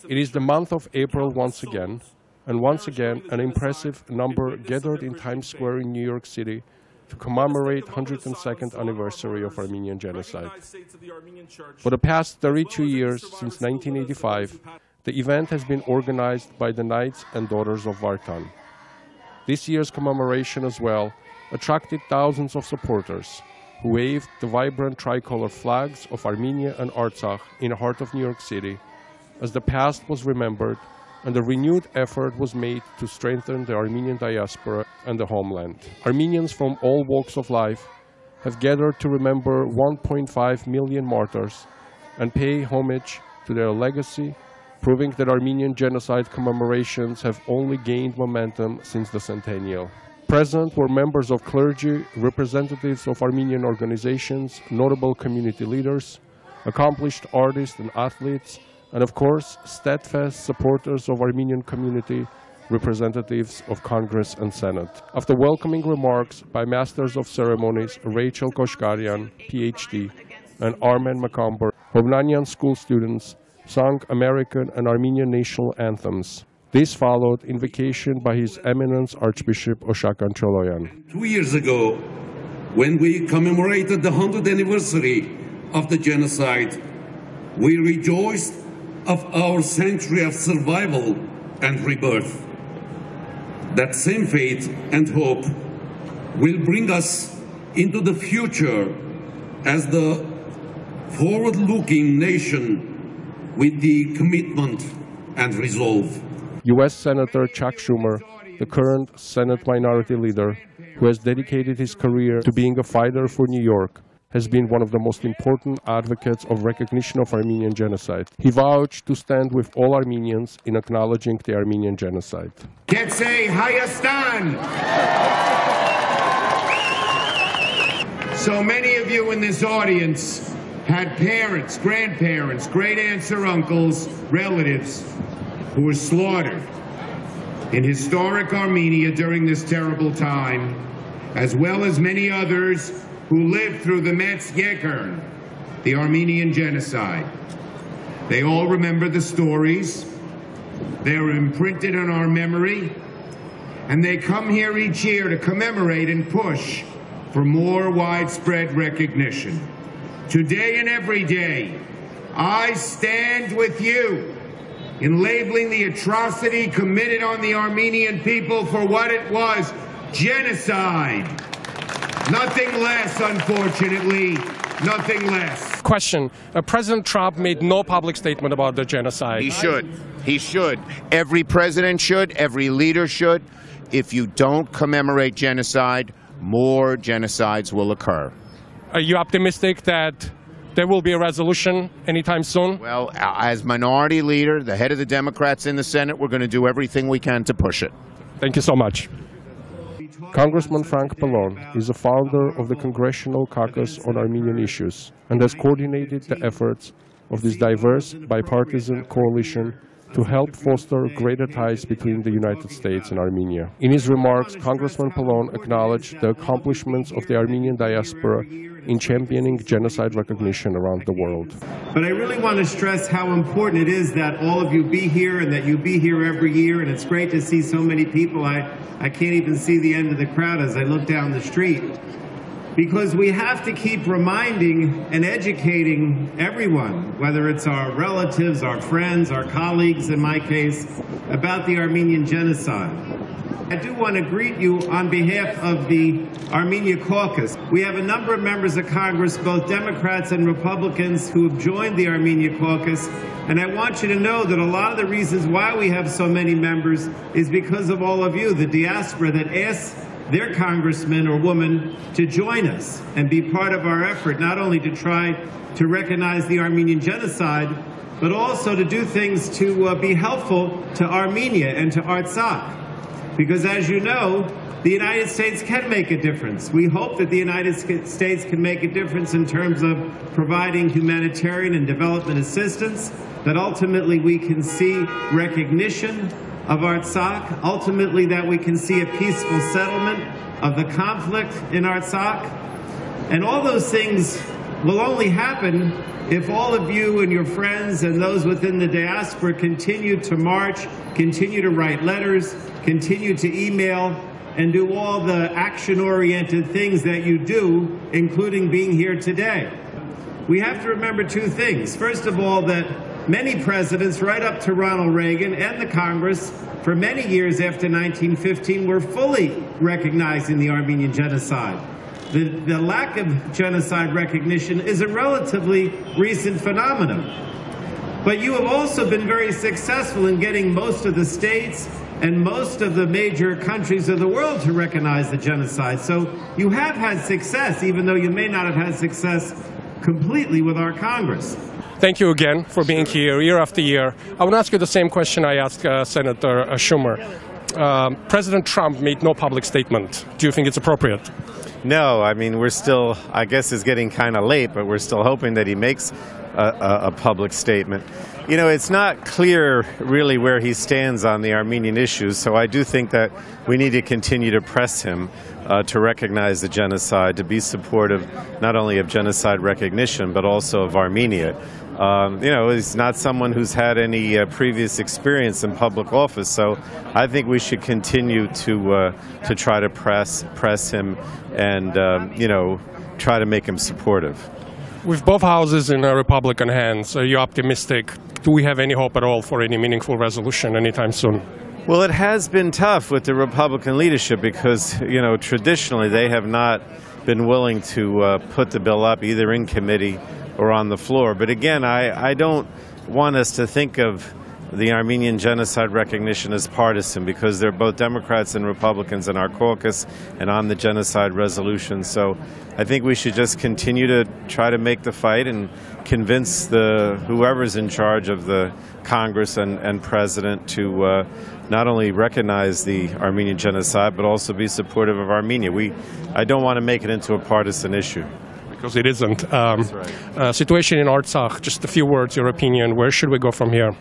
It is the month of April once again, and once again an impressive number gathered in Times Square in New York City to commemorate 102nd anniversary of Armenian Genocide. For the past 32 years, since 1985, the event has been organized by the Knights and Daughters of Vartan. This year's commemoration as well attracted thousands of supporters who waved the vibrant tricolor flags of Armenia and Artsakh in the heart of New York City as the past was remembered and a renewed effort was made to strengthen the Armenian diaspora and the homeland. Armenians from all walks of life have gathered to remember 1.5 million martyrs and pay homage to their legacy, proving that Armenian genocide commemorations have only gained momentum since the centennial. Present were members of clergy, representatives of Armenian organizations, notable community leaders, accomplished artists and athletes, and of course, steadfast supporters of Armenian community, representatives of Congress and Senate. After welcoming remarks by Masters of Ceremonies Rachel Koshkarian, PhD, and Armen Makamber, Hovnanian school students sung American and Armenian national anthems. This followed invocation by His Eminence Archbishop Oshakan Choloyan. 2 years ago, when we commemorated the 100th anniversary of the genocide, we rejoiced of our century of survival and rebirth. That same faith and hope will bring us into the future as the forward-looking nation with the commitment and resolve. U.S. Senator Chuck Schumer, the current Senate Minority Leader, who has dedicated his career to being a fighter for New York, has been one of the most important advocates of recognition of Armenian genocide. He vowed to stand with all Armenians in acknowledging the Armenian genocide. Ketsei Hayastan! So many of you in this audience had parents, grandparents, great-aunts or uncles, relatives who were slaughtered in historic Armenia during this terrible time, as well as many others who lived through the Metz Yekern, the Armenian Genocide. They all remember the stories. They're imprinted on our memory, and they come here each year to commemorate and push for more widespread recognition. Today and every day, I stand with you in labeling the atrocity committed on the Armenian people for what it was, genocide. Nothing less, unfortunately, nothing less. Question. President Trump made no public statement about the genocide. He should. He should. Every president should. Every leader should. If you don't commemorate genocide, more genocides will occur. Are you optimistic that there will be a resolution anytime soon? Well, as minority leader, the head of the Democrats in the Senate, we're going to do everything we can to push it. Thank you so much. Congressman Frank Pallone is a founder of the Congressional Caucus on Armenian Issues and has coordinated the efforts of this diverse bipartisan coalition to help foster greater ties between the United States and Armenia. In his remarks, Congressman Pallone acknowledged the accomplishments of the Armenian diaspora in championing genocide recognition around the world. But I really want to stress how important it is that all of you be here and that you be here every year, and it's great to see so many people. I can't even see the end of the crowd as I look down the street, because we have to keep reminding and educating everyone, whether it's our relatives, our friends, our colleagues in my case, about the Armenian genocide. I do want to greet you on behalf of the Armenia Caucus. We have a number of members of Congress, both Democrats and Republicans, who have joined the Armenia Caucus, and I want you to know that a lot of the reasons why we have so many members is because of all of you, the diaspora, that asks their congressman or woman to join us and be part of our effort, not only to try to recognize the Armenian genocide, but also to do things to be helpful to Armenia and to Artsakh. Because as you know, the United States can make a difference. We hope that the United States can make a difference in terms of providing humanitarian and development assistance, that ultimately we can see recognition of Artsakh, ultimately that we can see a peaceful settlement of the conflict in Artsakh. And all those things will only happen if all of you and your friends and those within the diaspora continue to march, continue to write letters, continue to email, and do all the action-oriented things that you do, including being here today. We have to remember two things. First of all, that many presidents, right up to Ronald Reagan and the Congress, for many years after 1915, were fully recognizing the Armenian Genocide. The lack of genocide recognition is a relatively recent phenomenon. But you have also been very successful in getting most of the states and most of the major countries of the world to recognize the genocide. So you have had success, even though you may not have had success completely with our Congress. Thank you again for being here year after year. I want to ask you the same question I asked Senator Schumer. President Trump made no public statement. Do you think it's appropriate? No, I mean, we're still, I guess it's getting kind of late, but we're still hoping that he makes a public statement. You know, it's not clear really where he stands on the Armenian issues, so I do think that we need to continue to press him to recognize the genocide, to be supportive not only of genocide recognition, but also of Armenia. You know, he's not someone who's had any previous experience in public office, so I think we should continue to try to press him and, you know, try to make him supportive. With both houses in Republican hands, are you optimistic? Do we have any hope at all for any meaningful resolution anytime soon? Well, it has been tough with the Republican leadership because, you know, traditionally they have not been willing to put the bill up either in committee or on the floor. But again, I don't want us to think of the Armenian genocide recognition as partisan because they're both Democrats and Republicans in our caucus and on the genocide resolution. So I think we should just continue to try to make the fight and convince whoever's in charge of the Congress and President to not only recognize the Armenian genocide, but also be supportive of Armenia. I don't want to make it into a partisan issue. Because it isn't. That's right. Situation in Artsakh, just a few words, your opinion. Where should we go from here?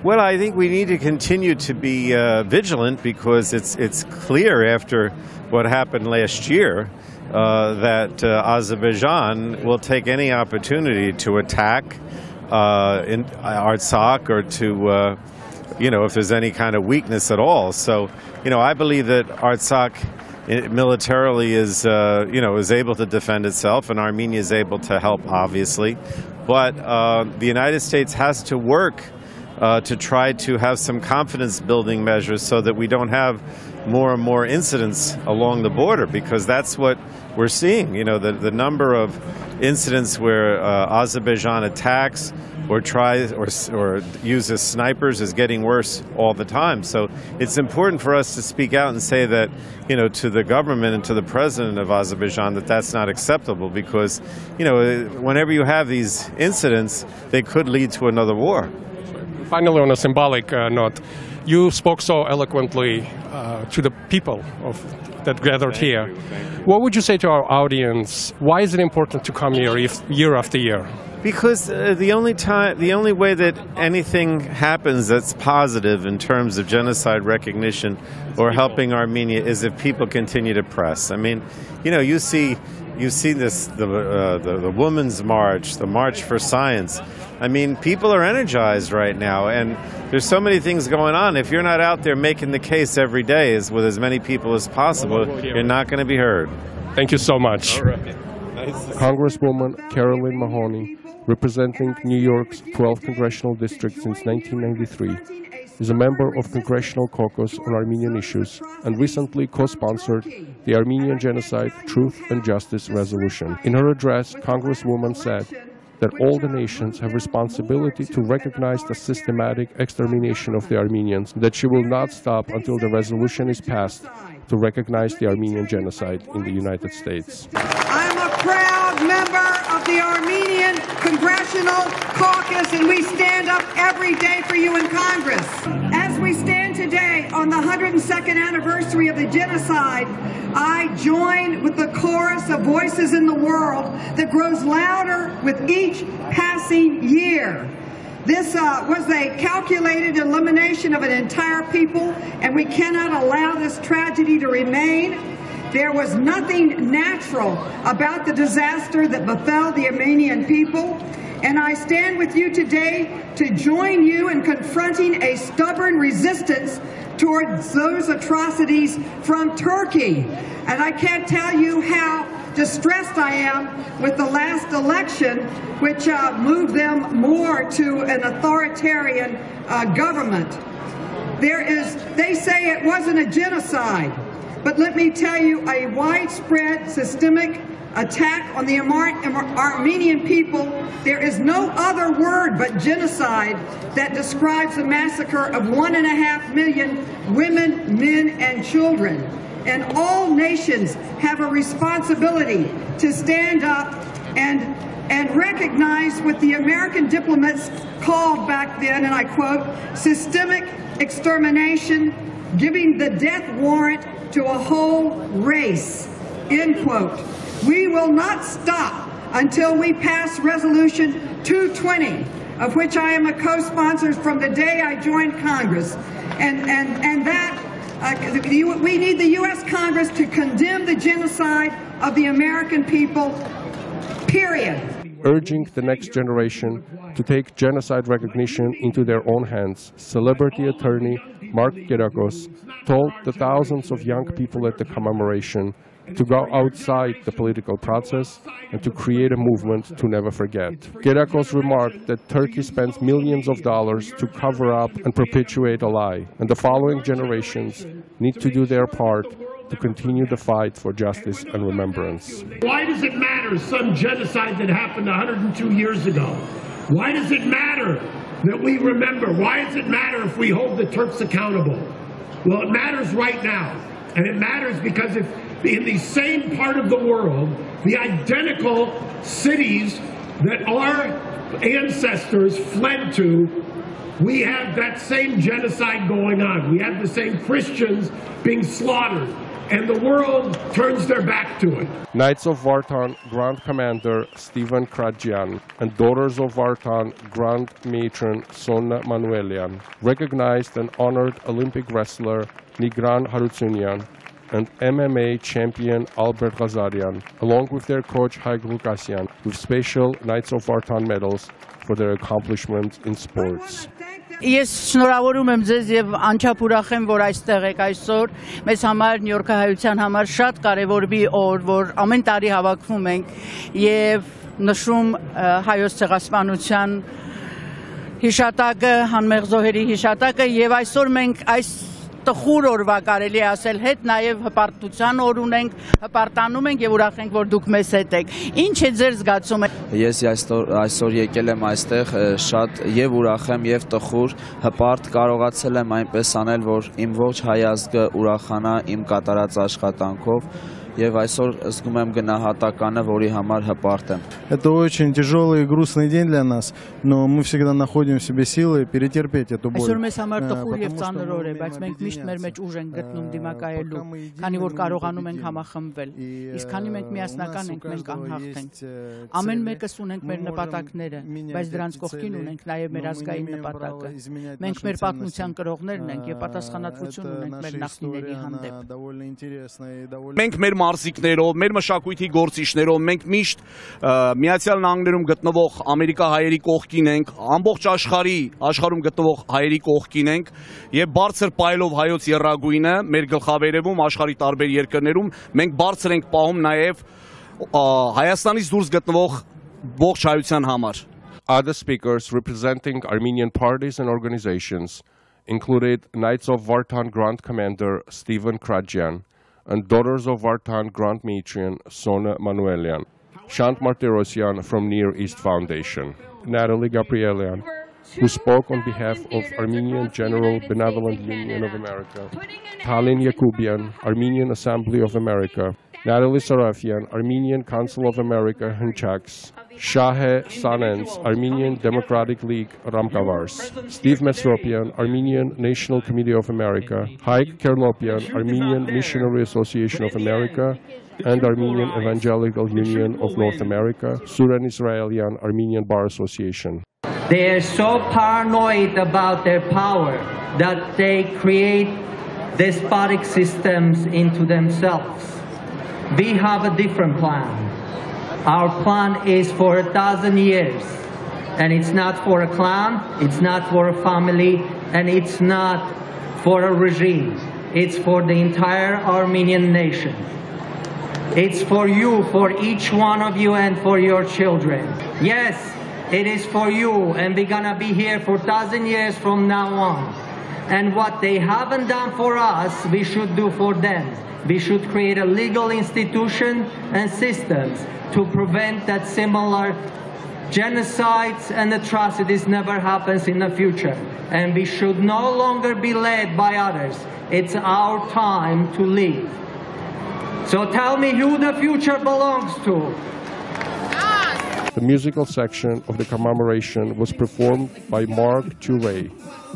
Well, I think we need to continue to be vigilant because it's clear after what happened last year that Azerbaijan will take any opportunity to attack in Artsakh or to, you know, if there's any kind of weakness at all. So, you know, I believe that Artsakh militarily is, you know, is able to defend itself, and Armenia is able to help, obviously. But the United States has to work to try to have some confidence-building measures so that we don't have more and more incidents along the border, because that's what we're seeing. You know, the number of incidents where Azerbaijan attacks or tries or uses snipers is getting worse all the time. So it's important for us to speak out and say that, you know, to the government and to the president of Azerbaijan that that's not acceptable, because, you know, whenever you have these incidents, they could lead to another war. Finally, on a symbolic note, you spoke so eloquently to the people that gathered here. What would you say to our audience? Why is it important to come here year after year? Because the only way that anything happens that's positive in terms of genocide recognition or helping Armenia is if people continue to press. I mean, you know, you see this the Women's March, the March for Science. I mean, people are energized right now, and there's so many things going on. If you're not out there making the case every day with as many people as possible, you're not going to be heard. Thank you so much. All right. Congresswoman Carolyn Mahoney, representing New York's 12th congressional district since 1993, is a member of Congressional Caucus on Armenian Issues and recently co-sponsored the Armenian Genocide Truth and Justice Resolution. In her address, Congresswoman said that all the nations have responsibility to recognize the systematic extermination of the Armenians, that she will not stop until the resolution is passed to recognize the Armenian genocide in the United States. I'm a proud member of the Armenian Congressional Caucus, and we stand up every day for you in Congress. As we stand today on the 102nd anniversary of the genocide, I join with the chorus of voices in the world that grows louder with each passing year. This was a calculated elimination of an entire people, and we cannot allow this tragedy to remain. There was nothing natural about the disaster that befell the Armenian people, And I stand with you today to join you in confronting a stubborn resistance towards those atrocities from Turkey. And I can't tell you how distressed I am with the last election, which moved them more to an authoritarian government. They say it wasn't a genocide, but let me tell you, a widespread systemic attack on the Armenian people. There is no other word but genocide that describes the massacre of 1.5 million women, men, and children. And all nations have a responsibility to stand up and recognize what the American diplomats called back then, and I quote, systemic extermination, giving the death warrant to a whole race, end quote. We will not stop until we pass Resolution 220, of which I am a co-sponsor from the day I joined Congress. We need the U.S. Congress to condemn the genocide of the American people, period. Urging the next generation to take genocide recognition into their own hands, celebrity attorney Mark Gerakos told the thousands of young people at the commemoration to go outside the political process and to create a movement to never forget. Gerakos remarked that Turkey spends millions of dollars to cover up and perpetuate a lie, and the following generations need to do their part to continue the fight for justice and remembrance. Why does it matter some genocide that happened 102 years ago? Why does it matter that we remember? Why does it matter if we hold the Turks accountable? Well, it matters right now, and it matters because if in the same part of the world, the identical cities that our ancestors fled to, we have that same genocide going on. We have the same Christians being slaughtered, and the world turns their back to it. Knights of Vartan Grand Commander Stephen Kradjian and Daughters of Vartan Grand Matron Sona Manuelian recognized and honored Olympic wrestler Nigran Harutyunyan and MMA champion Albert Ghazarian, along with their coach Haig Lukasyan, with special Knights of Vartan medals for their accomplishments in sports. Ես շնորհավորում եմ ձեզ եւ անչափ ուրախ եմ, որ այստեղ եք այսօր։ Մեզ համար նյորքահայության համար շատ կարևոր մի օր, որ ամեն տարի հավաքվում ենք եւ նշում հայոց ցեղասպանության հիշատակը, հանմեղ զոհերի հիշատակը եւ այսօր մենք այս տխուր օրվա կարելի ասել հետ նաև հպարտության օր ունենք, հպարտանում ենք եւ ուրախ ենք, որ դուք մեզ հետ եք։ Ինչ է ձեր զգացումը։ Ես այսօր եկել եմ այստեղ շատ եւ ուրախ եմ եւ տխուր, հպարտ կարողացել եմ այնպես անել, որ իմ ողջ հայ ազգը ուրախանա իմ կատարած աշխատանքով եւ այսօր զգում եմ գնահատականը, որի համար հպարտ եմ։ Это очень тяжелый и грустный день для нас, но мы всегда находим в себе силы перетерпеть эту боль. Այսօր մեզ համար տխուր եւ ծանր օր է, բայց մենք միշտ մեր մեջ ուժ ենք գտնում դիմակայելու, քանի որ կարողանում ենք համախմբվել։ Իսկ քանի մենք միասնական ենք, մենք անհաղթ ենք։ Ամեն մեկս ունենք մեր նպատակները, բայց դրանց կողքին ունենք նաեւ մեր ազգային նպատակը։ Մենք մեր պատմության կրողներն ենք եւ պատասխանատվություն ունենք մեր նախնիների հանդեպ։ Մենք մեր մարզիկներով, մեր մշակույթի գործիչներով, մենք միշտ Միացյալ Նահանգներում գտնվող ամերիկա հայերի կողքին ենք, ամբողջ աշխարհում գտնվող հայերի կողքին ենք եւ բարձր պայելով հայոց եռագույնը մեր գլխավերևում աշխարհի տարբեր երկրներում մենք բարձր ենք պահում նաեւ Հայաստանից դուրս գտնվող ողջ հայության համար. Other speakers representing Armenian parties and organizations included Knights of Vartan Grand Commander Stephen Kradjian and Daughters of Vartan Grand Matron Sona Manuelian, Shant Martirosyan from Near East Foundation, Natalie Gabrielian, who spoke on behalf of Armenian General Benevolent Union of America, Talin Yakubian, Armenian Assembly of America, Natalie Sarafian, Armenian Council of America Hınchaks, Shahe Sanens, Armenian Democratic League Ramkavars, Steve Mesropian, Armenian National Committee of America, Haig Kerlopian, Armenian Missionary Association of America, and Armenian Evangelical Union of North America, Suren Israelian Armenian Bar Association. They are so paranoid about their power that they create despotic systems into themselves. We have a different plan. Our plan is for 1,000 years And it's not for a clan, it's not for a family, and it's not for a regime. It's for the entire Armenian nation. It's for you, for each one of you, and for your children. Yes, it is for you, and we're gonna be here for 1,000 years from now on. And what they haven't done for us, we should do for them. We should create a legal institution and systems to prevent that similar genocides and atrocities never happens in the future. And we should no longer be led by others. It's our time to lead. So tell me who the future belongs to. The musical section of the commemoration was performed by Mark Touré,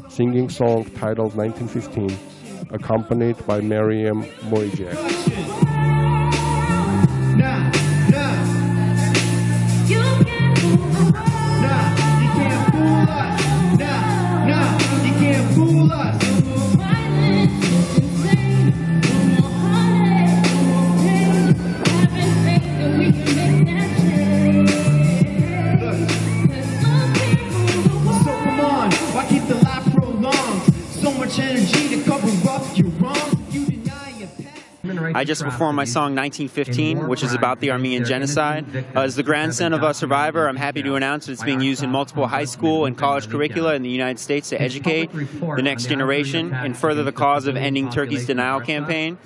singing song titled 1915, accompanied by Miriam Mojek. I just performed my song 1915, which is about the Armenian Genocide. As the grandson of a survivor, I'm happy to announce that it's being used in multiple high school and college curricula in the United States to educate the next generation and further the cause of ending Turkey's denial campaign.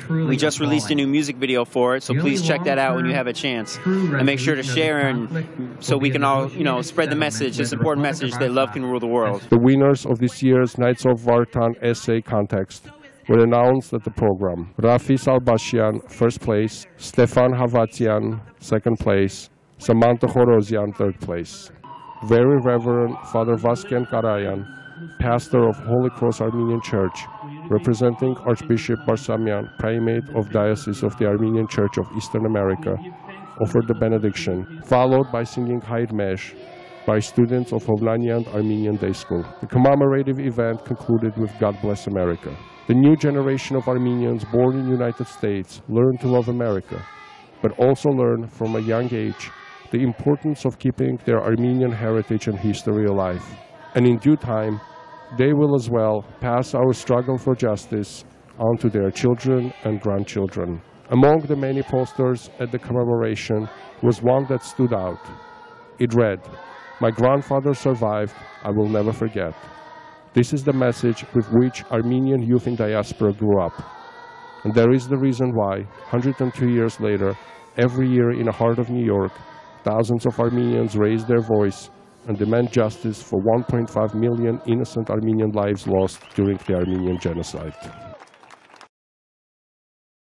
We just released a new music video for it, so please check that out when you have a chance. And make sure to share, and so we can all, spread the message, this important message that love can rule the world. The winners of this year's Knights of Vartan essay contest were announced at the program. Rafi Salbashian, first place; Stefan Havatian, second place; Samantha Khorozian, third place. Very Reverend Father Vasken Karayan, pastor of Holy Cross Armenian Church, representing Archbishop Barsamian, primate of Diocese of the Armenian Church of Eastern America, offered the benediction, followed by singing Hayr Mesh by students of Hovnanian Armenian Day School. The commemorative event concluded with God Bless America. The new generation of Armenians born in the United States learn to love America, but also learn from a young age the importance of keeping their Armenian heritage and history alive. And in due time, they will as well pass our struggle for justice on to their children and grandchildren. Among the many posters at the commemoration was one that stood out. It read, "My grandfather survived, I will never forget." This is the message with which Armenian youth in diaspora grew up. And there is the reason why, 102 years later, every year in the heart of New York, thousands of Armenians raise their voice and demand justice for 1.5 million innocent Armenian lives lost during the Armenian Genocide.